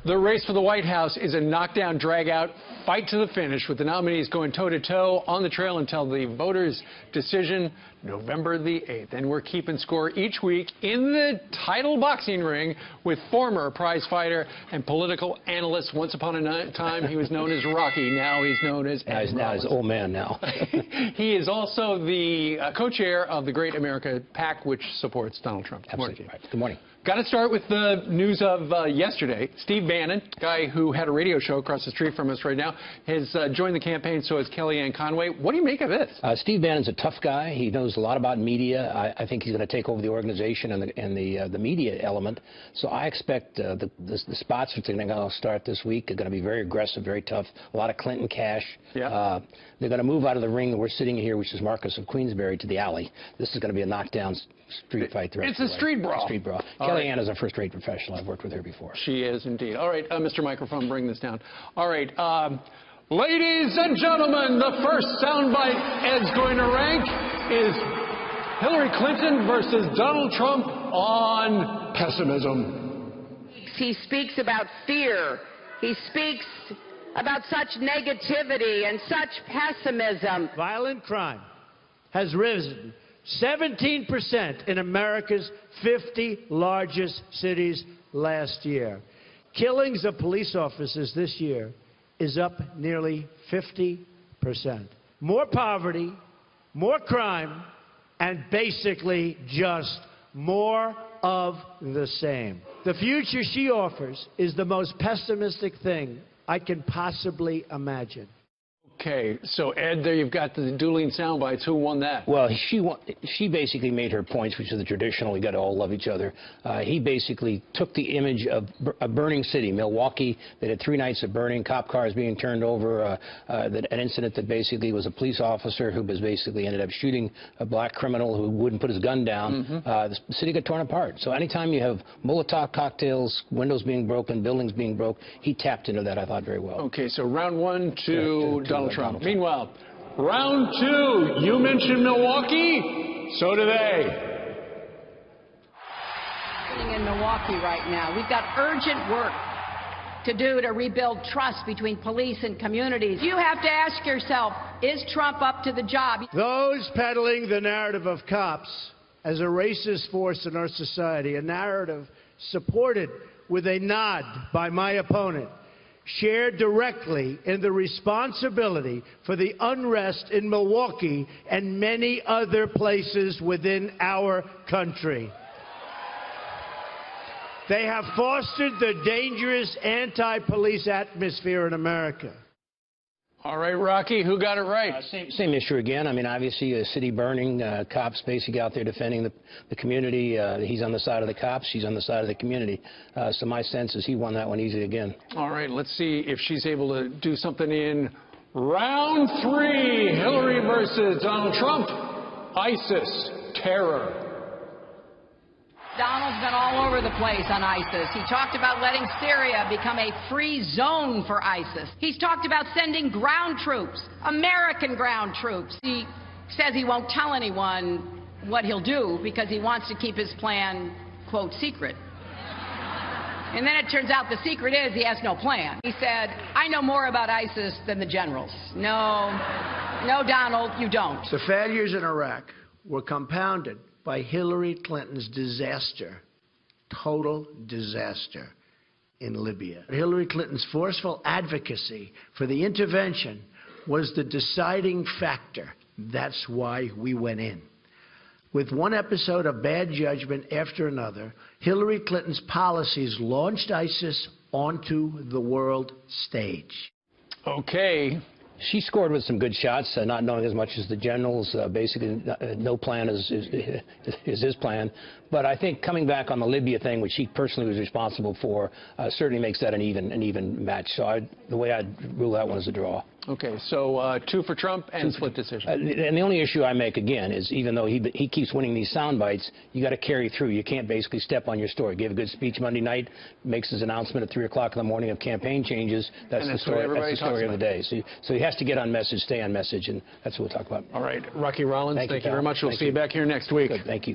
The race for the White House is a knockdown, drag-out fight to the finish, with the nominees going toe-to-toe on the trail until the voters' decision November the 8th. And we're keeping score each week in the title boxing ring with former prize fighter and political analyst. Once upon a time, he was known as Rocky. Now he's known as Ed now he's old man now. He is also the co-chair of the Great America PAC, which supports Donald Trump. Absolutely. Good morning. Got to start with the news of yesterday. Steve Bannon, guy who had a radio show across the street from us right now, has joined the campaign. So has Kellyanne Conway. What do you make of this? Steve Bannon's a tough guy. He knows a lot about media. I think he's going to take over the organization and the media element. So I expect the spots which are going to start this week are going to be very aggressive, very tough. A lot of Clinton cash. Yeah. They're going to move out of the ring that we're sitting here, which is Marcus of Queensberry, to the alley. This is going to be a knockdown street fight. It's a street brawl. Street brawl. Kellyanne is a first-rate professional. I've worked with her before. She is indeed. All right, Mr. Microphone, bring this down. All right, ladies and gentlemen, the first soundbite Ed's going to rank is Hillary Clinton versus Donald Trump on pessimism. He speaks about fear. He speaks about such negativity and such pessimism. Violent crime has risen 17% in America's 50 largest cities last year. Killings of police officers this year is up nearly 50%. More poverty, more crime, and basically just more of the same. The future she offers is the most pessimistic thing I can possibly imagine. Okay, so Ed, there you've got the dueling sound bites. Who won that? Well, she basically made her points, which is the traditional, we got to all love each other. He basically took the image of a burning city, Milwaukee, that had 3 nights of burning, cop cars being turned over, an incident that basically was a police officer who was basically ended up shooting a black criminal who wouldn't put his gun down. The city got torn apart. So anytime you have Molotov cocktails, windows being broken, buildings being broke, he tapped into that, I thought, very well. Okay, so round one to Donald Trump. Trump. Meanwhile, round two, you mentioned Milwaukee, so do they. In Milwaukee right now, we've got urgent work to do to rebuild trust between police and communities. You have to ask yourself, is Trump up to the job? Those peddling the narrative of cops as a racist force in our society, a narrative supported with a nod by my opponent, shared directly in the responsibility for the unrest in Milwaukee and many other places within our country. They have fostered the dangerous anti-police atmosphere in America. All right, Rocky, who got it right? Same issue again. I mean, obviously, a city burning, cops basically out there defending the community. He's on the side of the cops. She's on the side of the community. So my sense is he won that one easy again. All right, let's see if she's able to do something in round three. Hillary versus Donald Trump. ISIS, terror. Donald's been all over the place on ISIS. He talked about letting Syria become a free zone for ISIS. He's talked about sending ground troops, American ground troops. He says he won't tell anyone what he'll do because he wants to keep his plan, quote, secret. And then it turns out the secret is he has no plan. He said, I know more about ISIS than the generals. No, Donald, you don't. The failures in Iraq were compounded by Hillary Clinton's disaster, total disaster in Libya. Hillary Clinton's forceful advocacy for the intervention was the deciding factor. That's why we went in. With one episode of bad judgment after another, Hillary Clinton's policies launched ISIS onto the world stage. Okay. She scored with some good shots, not knowing as much as the generals. Basically, no plan is his plan. But I think coming back on the Libya thing, which she personally was responsible for, certainly makes that an even match. So the way I'd rule that one is a draw. Okay, so 2 for Trump and split decision. And the only issue I make, again, is even though he keeps winning these sound bites, you got to carry through. You can't basically step on your story. Gave a good speech Monday night, makes his announcement at 3 o'clock in the morning of campaign changes. That's the story. That's the story of the day. So he has to get on message, stay on message, and that's what we'll talk about. All right, Rocky Rollins, thank you very much. We'll see you back here next week. Good, thank you.